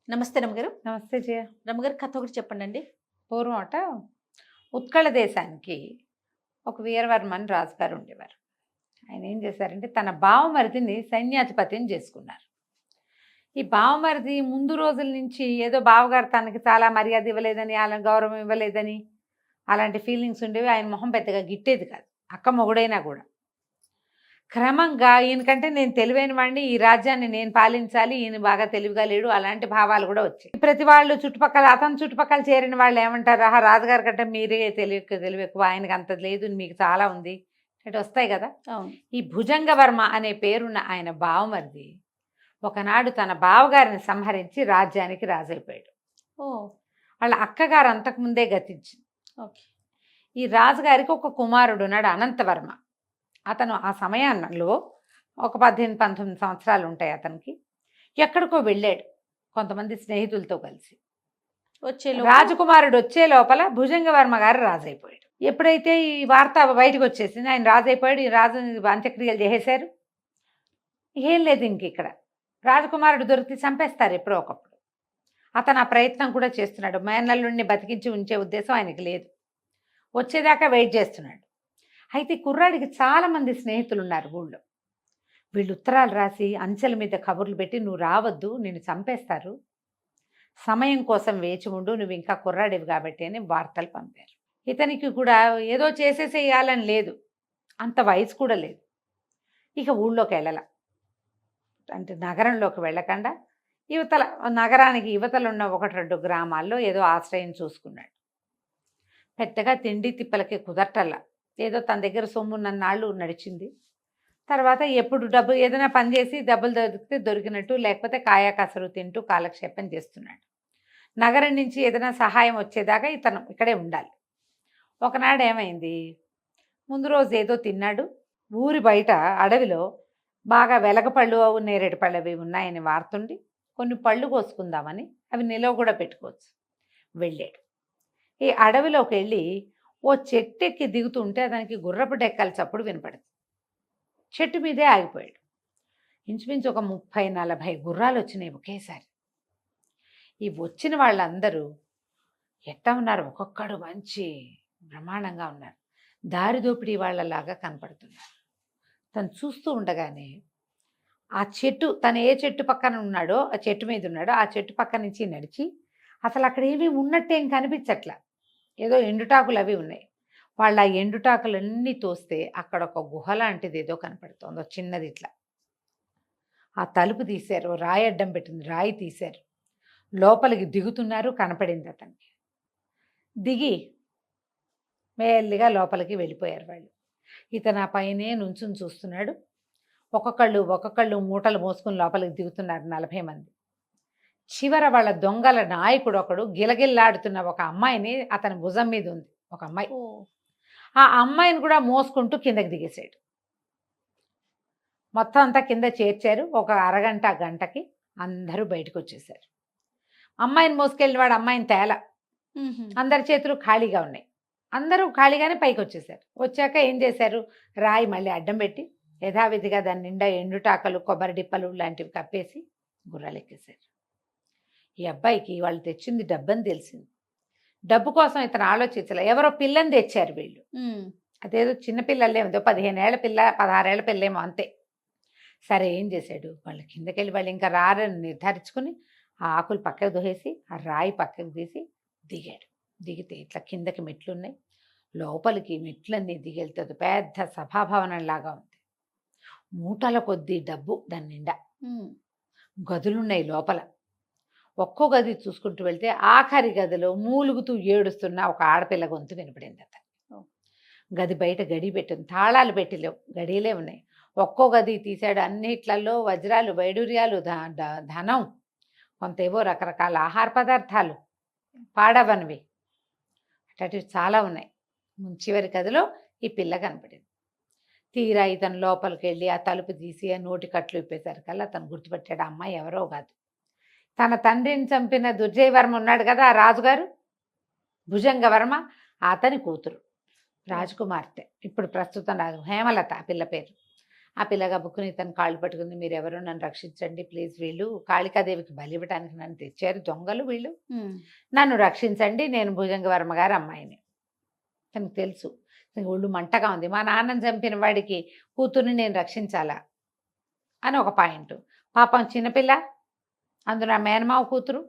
నమస్తే రమ్మగారు. నమస్తే జయ. రమ్మగారు కథ ఒకటి చెప్పండండి. పూర్వం ఉత్కళ దేశానికి ఒక వీరవర్మ అని రాజుగారు ఉండేవారు. ఆయన ఏం చేశారంటే తన బావమరిదిని సైన్యాధిపతిని చేసుకున్నారు. ఈ బావమరిది ముందు రోజుల నుంచి ఏదో బావగారు తనకి చాలా మర్యాద ఇవ్వలేదని, అలా గౌరవం ఇవ్వలేదని అలాంటి ఫీలింగ్స్ ఉండేవి. ఆయన మొహం పెద్దగా గిట్టేది కాదు, అక్క మొగుడైనా కూడా. క్రమంగా ఈయనకంటే నేను తెలివైన వాడిని, ఈ రాజ్యాన్ని నేను పాలించాలి, ఈయన బాగా తెలివిగా లేడు, అలాంటి భావాలు కూడా వచ్చాయి. ప్రతి వాళ్ళు చుట్టుపక్కల, అతని చుట్టుపక్కల చేరిన వాళ్ళు ఏమంటారు, ఆహా రాజుగారి కంటే మీరే తెలివి ఎక్కువ, ఆయనకి అంత లేదు, మీకు చాలా ఉంది, ఇటు వస్తాయి కదా. ఈ భుజంగవర్మ అనే పేరున్న ఆయన బావమరిది ఒకనాడు తన బావగారిని సంహరించి రాజ్యానికి రాజైపోయాడు. వాళ్ళ అక్కగారు అంతకుముందే గతించింది. ఈ రాజుగారికి ఒక కుమారుడు ఉన్నాడు, అనంతవర్మ. అతను ఆ సమయంలో ఒక 18-19 సంవత్సరాలు ఉంటాయి అతనికి. ఎక్కడికో వెళ్ళాడు కొంతమంది స్నేహితులతో కలిసి. రాజకుమారుడు వచ్చే లోపల భుజంగవర్మ గారు రాజైపోయాడు. ఎప్పుడైతే ఈ వార్త బయటకు వచ్చేసింది, ఆయన రాజైపోయాడు, ఈ రాజు అంత్యక్రియలు చేసేశారు, ఏం లేదు ఇంక ఇక్కడ రాజకుమారుడు దొరికి చంపేస్తారు ఎప్పుడో ఒకప్పుడు. అతను ఆ ప్రయత్నం కూడా చేస్తున్నాడు. మేనల్లుడిని బతికించి ఉంచే ఉద్దేశం ఆయనకి లేదు, వచ్చేదాకా వెయిట్ చేస్తున్నాడు. అయితే కుర్రాడికి చాలామంది స్నేహితులు ఉన్నారు ఊళ్ళో. వీళ్ళు ఉత్తరాలు రాసి అంచెల మీద కబుర్లు పెట్టి, నువ్వు రావద్దు, నిన్ను చంపేస్తారు, సమయం కోసం వేచి ఉండు, నువ్వు ఇంకా కుర్రాడివి కాబట్టి అని వార్తలు పంపారు. ఇతనికి కూడా ఏదో చేసేసేయాలని లేదు, అంత వయసు కూడా లేదు. ఇక ఊళ్ళోకి వెళ్ళాల, అంటే నగరంలోకి వెళ్ళకుండా యువతల, నగరానికి యువతలు ఉన్న 1-2 గ్రామాల్లో ఏదో ఆశ్రయం చూసుకున్నాడు. పెద్దగా తిండి తిప్పలకి కుదరటల్లా, ఏదో తన దగ్గర సొమ్మున్నన్నాళ్ళు నడిచింది. తర్వాత ఎప్పుడు డబ్బు ఏదైనా పని చేసి డబ్బులు దొరికితే దొరికినట్టు, లేకపోతే కాయా కసరు తింటూ కాలక్షేపం చేస్తున్నాడు. నగరం నుంచి ఏదైనా సహాయం వచ్చేదాకా ఇతను ఇక్కడే ఉండాలి. ఒకనాడు ఏమైంది, ముందు రోజు ఏదో తిన్నాడు, ఊరి బయట అడవిలో బాగా వెలగపళ్ళు, నేరేడు పళ్ళు అవి ఉన్నాయని వార్తుండి కొన్ని పళ్ళు కోసుకుందామని, అవి నిలవ కూడా పెట్టుకోవచ్చు, వెళ్ళాడు. ఈ అడవిలోకి వెళ్ళి ఓ చెట్టు ఎక్కి దిగుతుంటే దానికి గుర్రపు డెక్కల చప్పుడు వినపడింది. చెట్టు మీదే ఆగిపోయాడు. ఇంచుమించు ఒక 30-40 గుర్రాలు వచ్చినాయి ఒకేసారి. ఈ వచ్చిన వాళ్ళందరూ ఎట్లా ఉన్నారు, ఒక్కొక్కడు మంచి బ్రహ్మాండంగా ఉన్నారు, దారి దోపిడీ వాళ్ళలాగా కనపడుతున్నారు. తను చూస్తూ ఉండగానే ఆ చెట్టు, తను ఏ చెట్టు పక్కన ఉన్నాడో, ఆ చెట్టు మీద ఉన్నాడో, ఆ చెట్టు పక్క నుంచి నడిచి, అసలు అక్కడ ఏమీ ఉన్నట్టేం కనిపించట్లా, ఏదో ఎండుటాకులు అవి ఉన్నాయి. వాళ్ళ ఆ ఎండుటాకులన్నీ తోస్తే అక్కడ ఒక గుహ లాంటిది ఏదో కనపడుతుంది, చిన్నది ఇట్లా. ఆ తలుపు తీశారు, రాయి అడ్డం పెట్టింది, రాయి తీశారు, లోపలికి దిగుతున్నారు. కనపడింది అతనికి. దిగి మెల్లిగా లోపలికి వెళ్ళిపోయారు వాళ్ళు. ఇతను ఆ పైనే నుంచుని చూస్తున్నాడు. ఒక్కొక్కళ్ళు మూటలు మోసుకుని లోపలికి దిగుతున్నారు 40 మంది. చివర వాళ్ళ దొంగల నాయకుడు ఒకడు గిలగిల్లాడుతున్న ఒక అమ్మాయిని, అతని భుజం మీద ఉంది ఒక అమ్మాయి, ఆ అమ్మాయిని కూడా మోసుకుంటూ కిందకి దిగేశాడు. మొత్తం అంతా కింద చేర్చారు. ఒక అరగంట గంటకి అందరూ బయటకు వచ్చేసారు. అమ్మాయిని మోసుకెళ్ళిన వాడు అమ్మాయిని తేల, అందరి చేతులు ఖాళీగా ఉన్నాయి, అందరూ ఖాళీగానే పైకి వచ్చేసారు. వచ్చాక ఏం చేశారు, రాయి మళ్ళీ అడ్డం పెట్టి యథావిధిగా దాని నిండా ఎండుటాకలు, కొబ్బరి డిప్పలు లాంటివి కప్పేసి గుర్రాలు ఎక్కేశారు. ఈ అబ్బాయికి వాళ్ళు తెచ్చింది డబ్బని తెలిసింది. డబ్బు కోసం ఇతను ఆలోచించలే, ఎవరో పిల్లని తెచ్చారు వీళ్ళు. అదేదో చిన్నపిల్లలేమో, 15 ఏళ్ల పిల్ల, 16 ఏళ్ల పిల్లేమో అంతే. సరే ఏం చేశాడు, వాళ్ళు కిందకెళ్ళి వాళ్ళు ఇంకా రారని నిర్ధారించుకుని ఆ ఆకులు పక్కకు దోసేసి ఆ రాయి పక్కకు తీసి దిగాడు. దిగితే ఇట్లా కిందకి మెట్లున్నాయి, లోపలికి మెట్లన్నీ దిగెళ్తుంది. పెద్ద సభాభవనం లాగా ఉంది, మూటల కొద్దీ డబ్బు దాని నిండా, గదులున్నాయి లోపల. ఒక్కో గది చూసుకుంటూ వెళ్తే ఆఖరి గదిలో మూలుగుతూ ఏడుస్తున్న ఒక ఆడపిల్ల గొంతు వినపడింది అతను. గది బయట గడి పెట్టింది, తాళాలు పెట్టిలేవు, గడియలే ఉన్నాయి. ఒక్కో గది తీశాడు, అన్నిట్లలో వజ్రాలు, వైడూర్యాలు, ధనం, కొంతేవో రకరకాల ఆహార పదార్థాలు పాడవనివి అటు చాలా ఉన్నాయి. చివరి గదిలో ఈ పిల్ల కనపడింది. తీరా ఇతను లోపలికి వెళ్ళి ఆ తలుపు తీసి ఆ నోటి కట్లు ఇప్పేసరికల్లా అతను గుర్తుపెట్టాడు, అమ్మాయి ఎవరో కాదు, తన తండ్రిని చంపిన దుర్జయవర్మ ఉన్నాడు కదా ఆ రాజుగారు, భుజంగవర్మ, అతని కూతురు, రాజకుమార్తె, ఇప్పుడు ప్రస్తుతం రాజు హేమలత పిల్ల పేరు. ఆ పిల్లగా బుక్కుని తను కాళ్ళు పట్టుకుంది, మీరెవరో నన్ను రక్షించండి ప్లీజ్, వీళ్ళు కాళికాదేవికి బలి ఇవ్వడానికి నన్ను తెచ్చారు దొంగలు వీళ్ళు, నన్ను రక్షించండి, నేను భుజంగవర్మ గారి అమ్మాయిని. తనకు తెలుసు ఒళ్ళు మంటగా ఉంది, మా నాన్నని చంపిన వాడికి కూతుర్ని నేను రక్షించాలా అని ఒక పాయింట్. పాపం చిన్నపిల్ల, అందులో ఆ మేనమావ కూతురు,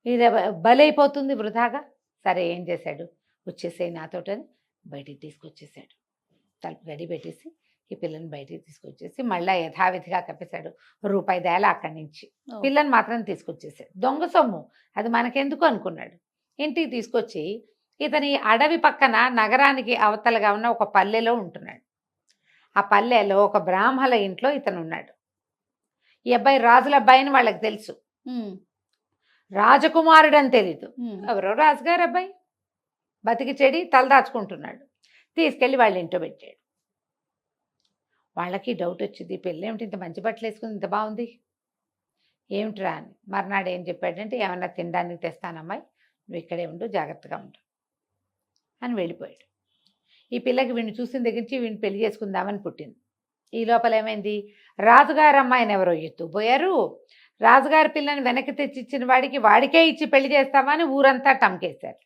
ఇది బలైపోతుంది వృధాగా. సరే ఏం చేశాడు, వచ్చేసేయి నాతోటని బయటికి తీసుకొచ్చేసాడు. తలుపు గడి పెట్టేసి ఈ పిల్లని బయటికి తీసుకొచ్చేసి మళ్ళీ యథావిధిగా కప్పేశాడు. రూపాయి దేల అక్కడి నుంచి పిల్లని మాత్రం తీసుకొచ్చేసాడు. దొంగ సొమ్ము అది మనకెందుకు అనుకున్నాడు. ఇంటికి తీసుకొచ్చి ఇతని అడవి పక్కన నగరానికి అవతలగా ఉన్న ఒక పల్లెలో ఉంటున్నాడు. ఆ పల్లెలో ఒక బ్రాహ్మల ఇంట్లో ఇతను ఉన్నాడు. ఈ అబ్బాయి రాజుల అబ్బాయిని వాళ్ళకి తెలుసు, రాజకుమారుడు అని తెలీదు. ఎవరో రాజుగారు అబ్బాయి బతికి చెడి తలదాచుకుంటున్నాడు. తీసుకెళ్ళి వాళ్ళ ఇంట్లో పెట్టాడు. వాళ్ళకి డౌట్ వచ్చింది, పెళ్ళి ఏమిటి ఇంత మంచి బట్టలు వేసుకుని ఇంత బాగుంది ఏమిట్రా అని. మర్నాడు ఏం చెప్పాడంటే, ఏమన్నా తినడానికి తెస్తానమ్మాయి, నువ్వు ఇక్కడే ఉండు, జాగ్రత్తగా ఉండు అని వెళ్ళిపోయాడు. ఈ పిల్లకి వీడిని చూసిన దగ్గర నుంచి వీడిని పెళ్లి చేసుకుందామని పుట్టింది. ఈ లోపల ఏమైంది, రాజుగారి అమ్మాయిని ఎవరో ఎత్తుపోయారు. రాజుగారి పిల్లని వెనక్కి తెచ్చిచ్చిన వాడికే ఇచ్చి పెళ్లి చేస్తామని ఊరంతా టంకేశారు.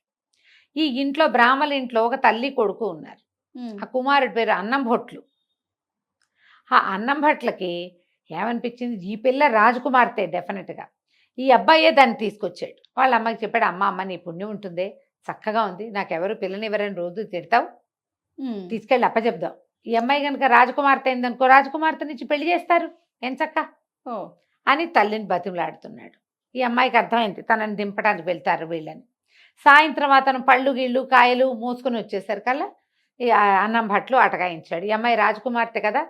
ఈ ఇంట్లో బ్రాహ్మణ ఇంట్లో ఒక తల్లి కొడుకు ఉన్నారు. ఆ కుమారుడి పేరు అన్నం భొట్లు. ఆ అన్నం భట్లకి ఏమనిపించింది, ఈ పిల్ల రాజకుమార్తె డెఫినెట్గా, ఈ అబ్బాయే దాన్ని తీసుకొచ్చాడు. వాళ్ళ అమ్మకి చెప్పాడు, అమ్మ నీ పుణ్యం ఉంటుందే, చక్కగా ఉంది, నాకెవరు పిల్లనివ్వరని రోజు తిడతావు, తీసుకెళ్ళి అప్పచెప్దాం. ఈ అమ్మాయి కనుక రాజకుమార్తె అయిందనుకో, రాజకుమార్తెనిచ్చి పెళ్లి చేస్తారు ఎంచక్క అని తల్లిని బతిమలాడుతున్నాడు. ఈ అమ్మాయికి అర్థమైంది తనని దింపడానికి వెళ్తారు వీళ్ళని. సాయంత్రం అతను పళ్ళు గిళ్ళు కాయలు మోసుకొని వచ్చేసరి కల్లా ఈ అన్నం భట్లు అటకాయించాడు. ఈ అమ్మాయి రాజకుమార్తె కదా,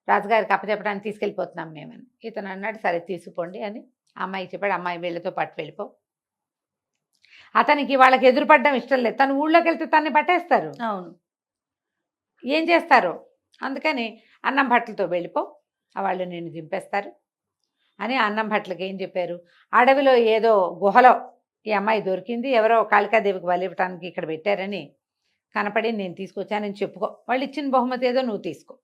రాజుగారికి అప్పచెప్పడానికి తీసుకెళ్ళిపోతున్నాం మేమని. ఇతను అన్నాడు, సరే తీసుకోండి అని అమ్మాయికి చెప్పాడు. అమ్మాయి వీళ్ళతో పట్టు వెళ్ళిపో. అతనికి వాళ్ళకి ఎదురుపడడం ఇష్టం లేదు, తను ఊళ్ళోకి వెళ్తే తన్ని పట్టేస్తారు. అవును, ఏం చేస్తారు, అందుకని అన్నం భట్లతో వెళ్ళిపో, వాళ్ళు నిన్ను దింపేస్తారు అని అన్నం భట్లకి ఏం చెప్పారు. అడవిలో ఏదో గుహలో ఈ అమ్మాయి దొరికింది, ఎవరో కాళికాదేవికి బలి ఇవ్వటానికి ఇక్కడ పెట్టారని కనపడి నేను తీసుకొచ్చానని చెప్పుకో, వాళ్ళు ఇచ్చిన బహుమతి ఏదో నువ్వు తీసుకో,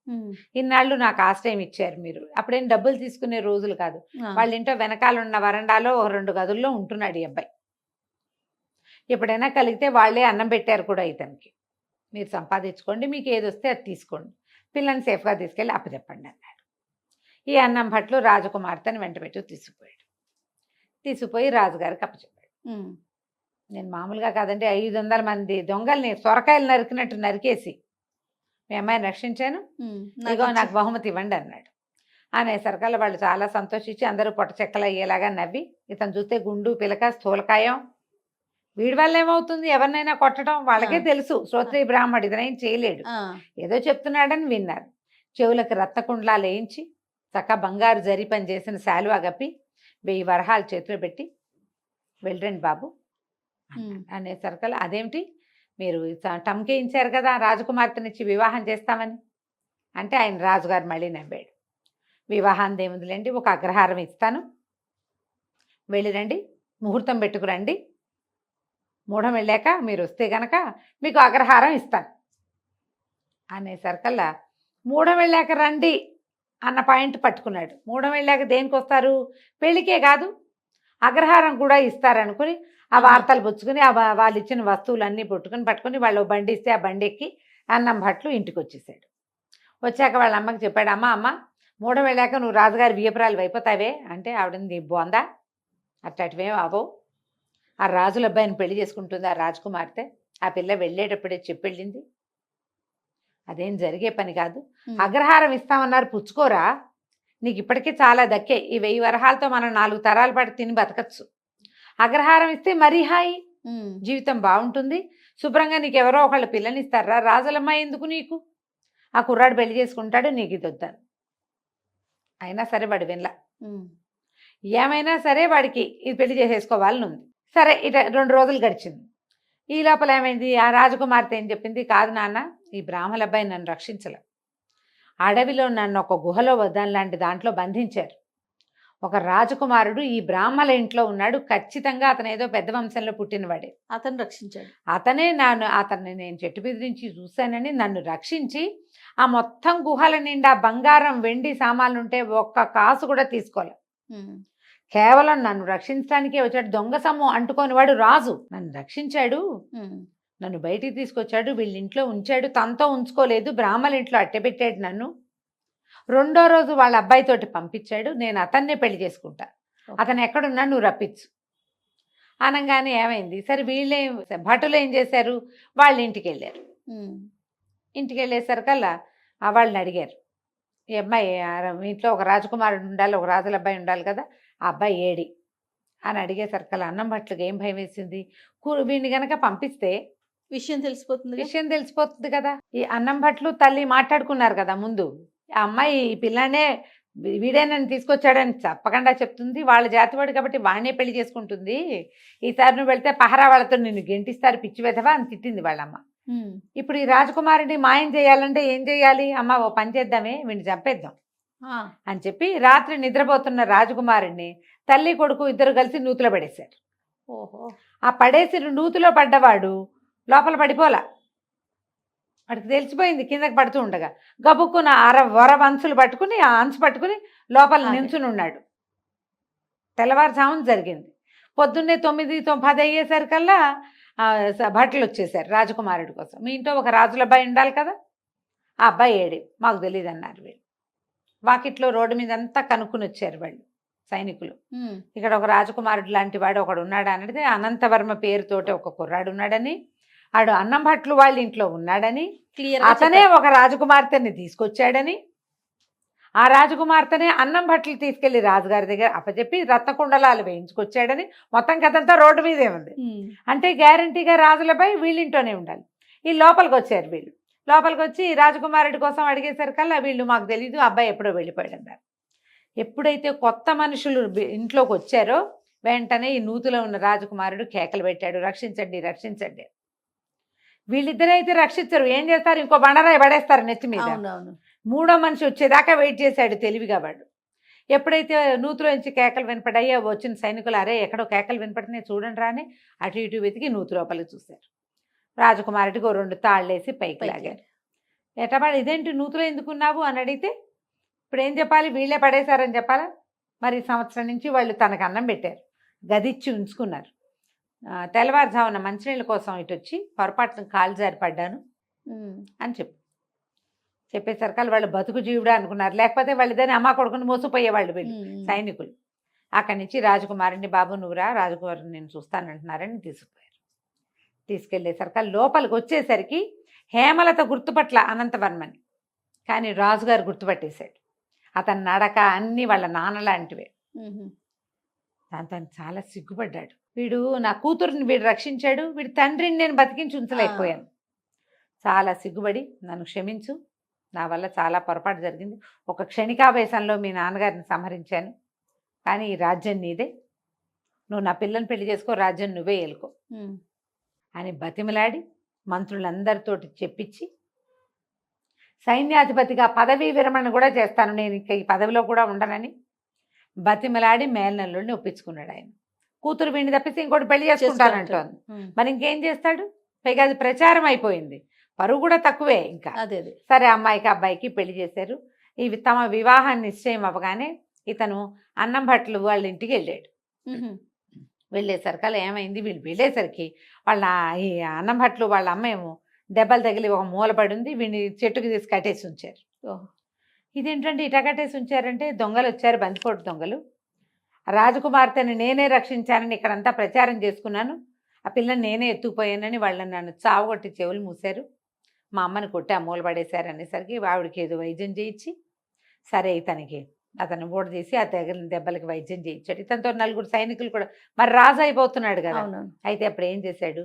ఇన్నాళ్ళు నాకు ఆశ్రయం ఇచ్చారు మీరు, అప్పుడేం డబ్బులు తీసుకునే రోజులు కాదు. వాళ్ళ ఇంట్లో వెనకాల ఉన్న వరండాలో 2 గదుల్లో ఉంటున్నాడు ఈ అబ్బాయి. ఎప్పుడైనా కలిగితే వాళ్ళే అన్నం పెట్టారు కూడా ఇతనికి, మీరు సంపాదించుకోండి, మీకు ఏది వస్తే అది తీసుకోండి, పిల్లని సేఫ్గా తీసుకెళ్ళి అప్పచెప్పండి అన్నాడు. ఈ అన్నం భట్లు రాజకుమార్తెని వెంటబెట్టి తీసుకుపోయి రాజుగారికి అప్పచెప్పాడు. నేను మామూలుగా కాదండి, 500 మంది దొంగల్ని సొరకాయలు నరికినట్టు నరికేసి మీ అమ్మాయిని రక్షించాను, ఇగో నాకు బహుమతి ఇవ్వండి అన్నాడు. అనేసరికల్లా వాళ్ళు చాలా సంతోషించి అందరూ పొట్ట చెక్కలు అయ్యేలాగా నవ్వి, ఇతను చూస్తే గుండు పిలక స్థూలకాయం, వీడి వల్ల ఏమవుతుంది, ఎవరినైనా కొట్టడం వాళ్ళకే తెలుసు, శ్రోత్రియ బ్రాహ్మడు ఇతనేం చేయలేడు, ఏదో చెప్తున్నాడని విన్నారు. చెవులకు రత్నకుండలాలు వేయించి చక్క బంగారు జరి పని చేసిన శాలువా గప్పి 1000 వరహాలు చేతిలో పెట్టి వెళ్ళండి బాబు అనేసరికల్లా, అదేమిటి మీరు టంకేయించారు కదా రాజకుమార్తెనిచ్చి వివాహం చేస్తామని అంటే, ఆయన రాజుగారు మళ్ళీ నవ్వాడు. వివాహం ఏముందిలేండి, ఒక అగ్రహారం ఇస్తాను, వెళ్ళిరండి, ముహూర్తం పెట్టుకురండి, మూఢం వెళ్ళాక మీరు వస్తే గనక మీకు అగ్రహారం ఇస్తాను అనేసరికల్లా, మూఢం వెళ్ళాక రండి అన్న పాయింట్ పట్టుకున్నాడు. మూఢం వెళ్ళాక దేనికి వస్తారు, పెళ్ళికే కాదు అగ్రహారం కూడా ఇస్తారనుకుని ఆ వార్తలు పుచ్చుకుని వాళ్ళు ఇచ్చిన వస్తువులన్నీ పట్టుకుని వాళ్ళు బండి ఇస్తే ఆ బండి ఎక్కి అన్నం భట్లు ఇంటికి వచ్చేసాడు. వచ్చాక వాళ్ళ అమ్మకి చెప్పాడు, అమ్మ మూఢం వెళ్ళాక నువ్వు రాజుగారి వియపురాలు అయిపోతావే అంటే, ఆవిడని బాగుందా, అట్లాంటివేం అవో, ఆ రాజుల అబ్బాయిని పెళ్లి చేసుకుంటుంది ఆ రాజకుమార్తె, ఆ పిల్ల వెళ్ళేటప్పుడే చెప్పెళ్ళింది, అదేం జరిగే పని కాదు, అగ్రహారం ఇస్తామన్నారు పుచ్చుకోరా, నీకు ఇప్పటికే చాలా దక్కే, ఈ 1000 వరహాలతో మనం 4 తరాల పాటు తిని బతకచ్చు, అగ్రహారం ఇస్తే మరీ హాయి, జీవితం బాగుంటుంది, శుభ్రంగా నీకు ఎవరో ఒకళ్ళు పిల్లనిస్తారా, రాజులమ్మాయి ఎందుకు నీకు, ఆ కుర్రాడు పెళ్లి చేసుకుంటాడు, నీకు ఇది వద్దాను. అయినా సరే వాడు వినలా, ఏమైనా సరే వాడికి ఇది పెళ్లి చేసేసుకోవాలని ఉంది. సరే ఇట 2 రోజులు గడిచింది. ఈ లోపల ఏమైంది, ఆ రాజకుమార్తె ఏం చెప్పింది, కాదు నాన్న, ఈ బ్రాహ్మణ అబ్బాయి నన్ను రక్షించలే, అడవిలో నన్ను ఒక గుహలో వద్దాను లాంటి దాంట్లో బంధించారు, ఒక రాజకుమారుడు ఈ బ్రాహ్మల ఇంట్లో ఉన్నాడు, ఖచ్చితంగా అతను ఏదో పెద్ద వంశంలో పుట్టినవాడే, అతను రక్షించాడు. అతన్ని నేను చెట్టు బెదిరించి చూశానని నన్ను రక్షించి ఆ మొత్తం గుహల నిండా బంగారం వెండి సామాన్లు ఉంటే ఒక్క కాసు కూడా తీసుకోలే, కేవలం నన్ను రక్షించడానికే వచ్చాడు. దొంగ సొమ్ము అంటుకోనివాడు రాజు నన్ను రక్షించాడు, నన్ను బయటికి తీసుకొచ్చాడు, వీళ్ళ ఇంట్లో ఉంచాడు, తనతో ఉంచుకోలేదు, బ్రాహ్మల ఇంట్లో అట్టెపెట్టాడు నన్ను. రెండో రోజు వాళ్ళ అబ్బాయితోటి పంపించాడు, నేను అతన్నే పెళ్లి చేసుకుంటా, అతను ఎక్కడున్నా నువ్వు రప్పించు అనగానే ఏమైంది, సరే వీళ్ళే భటులు ఏం చేశారు, వాళ్ళ ఇంటికి వెళ్ళారు. ఇంటికి వెళ్ళేసరికల్లా వాళ్ళని అడిగారు, ఈ అబ్బాయి ఇంట్లో ఒక రాజకుమారుడు ఉండాలి, ఒక రాజుల అబ్బాయి ఉండాలి కదా, ఆ అబ్బాయి ఏడి అని అడిగేసరికల్లా అన్నం భట్లుకి ఏం భయం వేసింది, వీడిని గనక పంపిస్తే విషయం తెలిసిపోతుంది కదా. ఈ అన్నం భట్లు తల్లి మాట్లాడుకున్నారు కదా ముందు, ఆ అమ్మాయి ఈ పిల్లనే వీడే నన్ను తీసుకొచ్చాడని చెప్పకుండా చెప్తుంది, వాళ్ళ జాతివాడు కాబట్టి వాడినే పెళ్లి చేసుకుంటుంది, ఈసారి నువ్వు వెళ్తే పహరా వాళ్ళతో నిన్ను గెంటిస్తారు పిచ్చి వెధవా అని తిట్టింది వాళ్ళమ్మ. ఇప్పుడు ఈ రాజకుమారుడిని మాయం చేయాలంటే ఏం చేయాలి, అమ్మ ఓ పని చేద్దామే, వీడిని చంపేద్దాం అని చెప్పి రాత్రి నిద్రపోతున్న రాజకుమారుడిని తల్లి కొడుకు ఇద్దరు కలిసి నూతిలో పడేశారు. ఓహో. ఆ పడేసి నూతిలో పడ్డవాడు లోపల పడిపోలా, వాడికి తెలిసిపోయింది కిందకి పడుతూ ఉండగా, గబుక్కున వర అంచులు పట్టుకుని ఆ అంచు పట్టుకుని లోపల నించుని ఉన్నాడు. తెల్లవారుజామున జరిగింది. పొద్దున్నే 9-10 అయ్యేసరికల్లా భట్లు వచ్చేసారు రాజకుమారుడి కోసం. మీ ఇంట్లో ఒక రాజుల అబ్బాయి ఉండాలి కదా, ఆ అబ్బాయి ఏడి, మాకు తెలియదు అన్నారు వీళ్ళు. వాకిట్లో రోడ్డు మీద అంతా కనుక్కుని వచ్చారు వాళ్ళు సైనికులు. ఇక్కడ ఒక రాజకుమారుడు లాంటి వాడు ఒకడు ఉన్నాడు అనేది, అనంతవర్మ పేరుతోటి ఒక కుర్రాడు ఉన్నాడని, ఆడు అన్నం భట్లు వాళ్ళ ఇంట్లో ఉన్నాడని, అతనే ఒక రాజకుమార్తెని తీసుకొచ్చాడని, ఆ రాజకుమార్తెనే అన్నం భట్లు తీసుకెళ్లి రాజుగారి దగ్గర అప్పచెప్పి రత్నకుండలాలు వేయించుకొచ్చాడని, మొత్తం కథంతా రోడ్డు మీదే ఉంది. అంటే గ్యారంటీగా రాజులపై వీళ్ళింట్లోనే ఉండాలి. ఈ లోపలికి వచ్చారు వీళ్ళు. లోపలికి వచ్చి రాజకుమారుడి కోసం అడిగేసరికల్లా వీళ్ళు మాకు తెలీదు, అబ్బాయి ఎప్పుడో వెళ్ళిపోయాడు అన్నారు. ఎప్పుడైతే కొత్త మనుషులు ఇంట్లోకి వచ్చారో వెంటనే ఈ నూతిలో ఉన్న రాజకుమారుడు కేకలు పెట్టాడు, రక్షించండి రక్షించండి. వీళ్ళిద్దరైతే రక్షించరు, ఏం చేస్తారు, ఇంకో బండరాయి పడేస్తారు నెత్తి మీద. మూడో మనిషి వచ్చేదాకా వెయిట్ చేశాడు తెలివిగా వాడు. ఎప్పుడైతే నూతిలో నుంచి కేకలు వినపడాయో వచ్చిన సైనికులు, అరే ఎక్కడో కేకలు వినపడుతున్నాయి చూడండి రాని అటు ఇటు వెతికి నూతి లోపలికి చూశారు. రాజకుమారుడికి 2 తాళ్ళేసి పైకి లాగారు. ఎటపడి ఇదేంటి నూతిలో ఎందుకున్నావు అని అడిగితే ఇప్పుడు ఏం చెప్పాలి, వీళ్ళే పడేశారని చెప్పాలా. మరి సంవత్సరం నుంచి వాళ్ళు తనకు అన్నం పెట్టారు, గదిచ్చి ఉంచుకున్నారు. తెల్లవారుజామున మంచినీళ్ళ కోసం ఇటు వచ్చి పొరపాటున కాలు జారి పడ్డాను అని చెప్పేసరికి వాళ్ళు బతుకు జీవుడా అనుకున్నారు, లేకపోతే వాళ్ళిద్దరిని అమ్మ కొడుకుని మోసపోయేవాళ్ళు వీళ్ళు సైనికులు. అక్కడి నుంచి రాజకుమారుడిని, బాబు నువ్వురా రాజకుమారుని నేను చూస్తానంటున్నారని తీసుకుపోయారు. తీసుకెళ్లేసరికి లోపలికి వచ్చేసరికి హేమలత గుర్తుపట్ల అనంతవర్మని, కానీ రాజుగారు గుర్తుపట్టేశాడు. అతని నడక అన్నీ వాళ్ళ నాన్న లాంటివే. దాంతో చాలా సిగ్గుపడ్డాడు. వీడు నా కూతురుని వీడు రక్షించాడు, వీడి తండ్రిని నేను బతికించి ఉంచలేకపోయాను, చాలా సిగ్గుపడి నన్ను క్షమించు, నా వల్ల చాలా పొరపాటు జరిగింది, ఒక క్షణికావేశంలో మీ నాన్నగారిని సంహరించాను, కానీ ఈ రాజ్యం నీదే, నువ్వు నా పిల్లని పెళ్లి చేసుకో, రాజ్యం నువ్వే ఏలుకో అని బతిమలాడి మంత్రులందరితోటి చెప్పించి సైన్యాధిపతిగా పదవీ విరమణ కూడా చేస్తాను, నేను ఇంకా ఈ పదవిలో కూడా ఉండనని బతిమలాడి మేల్నల్లుడిని ఒప్పించుకున్నాడు. ఆయన కూతురు వీడిని తప్పిస్తే ఇంకోటి పెళ్లి చేసుకుంటానంటోంది. మరి ఇంకేం చేస్తాడు, పైగా అది ప్రచారం అయిపోయింది, పరువు కూడా తక్కువే ఇంకా. సరే అమ్మాయికి అబ్బాయికి పెళ్లి చేశారు. ఇవి తమ వివాహం నిశ్చయం అవ్వగానే ఇతను అన్నం భట్లు వాళ్ళ ఇంటికి వెళ్ళాడు. వెళ్ళేసరికి అలా ఏమైంది, వీళ్ళు వెళ్ళేసరికి వాళ్ళ ఈ అన్నం భట్లు వాళ్ళ అమ్మేమో దెబ్బలు తగిలి ఒక మూలపడి ఉంది, వీడిని చెట్టుకి తీసి కట్టేసి ఉంచారు. ఇదేంటంటే ఇట కట్టేసి ఉంచారంటే దొంగలు వచ్చారు, బందిపోటు దొంగలు. రాజకుమార్తెని నేనే రక్షించానని ఇక్కడంతా ప్రచారం చేసుకున్నాను, ఆ పిల్లని నేనే ఎత్తుకుపోయానని వాళ్ళని నన్ను చావగొట్టి చెవులు మూశారు, మా అమ్మని కొట్టి ఆ మూల పడేశారు అనేసరికి ఆవిడకి ఏదో వైద్యం చేయించి, సరే ఇతనికి అతను ఓడ చేసి ఆ తగిలిన దెబ్బలకి వైద్యం చేయించాడు. ఇతనితో 4 సైనికులు కూడా, మరి రాజు అయిపోతున్నాడు కదా. అయితే అప్పుడు ఏం చేశాడు,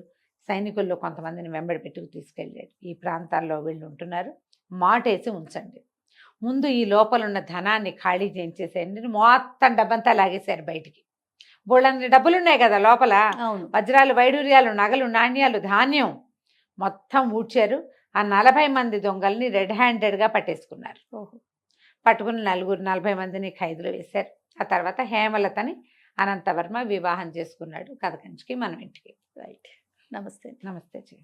సైనికుల్లో కొంతమందిని వెంబడి పెట్టుకు తీసుకెళ్ళాడు. ఈ ప్రాంతాల్లో వీళ్ళు ఉంటున్నారు, మాటేసి ఉంచండి, ముందు ఈ లోపల ఉన్న ధనాన్ని ఖాళీ చేయించేసేయండి, మొత్తం డబ్బంతా లాగేశారు బయటికి. బోళ్ళన్ని డబ్బులు ఉన్నాయి కదా లోపల, వజ్రాలు వైడూర్యాలు నగలు నాణ్యాలు ధాన్యం మొత్తం ఊడ్చారు. ఆ 40 మంది దొంగల్ని రెడ్ హ్యాండెడ్గా పట్టేసుకున్నారు. పట్టుకుని 40 మందిని ఖైదులో వేశారు. ఆ తర్వాత హేమలతని అనంతవర్మ వివాహం చేసుకున్నాడు. కథ కంచికి మనం ఇంటికి. రైట్. నమస్తే. నమస్తే జీ.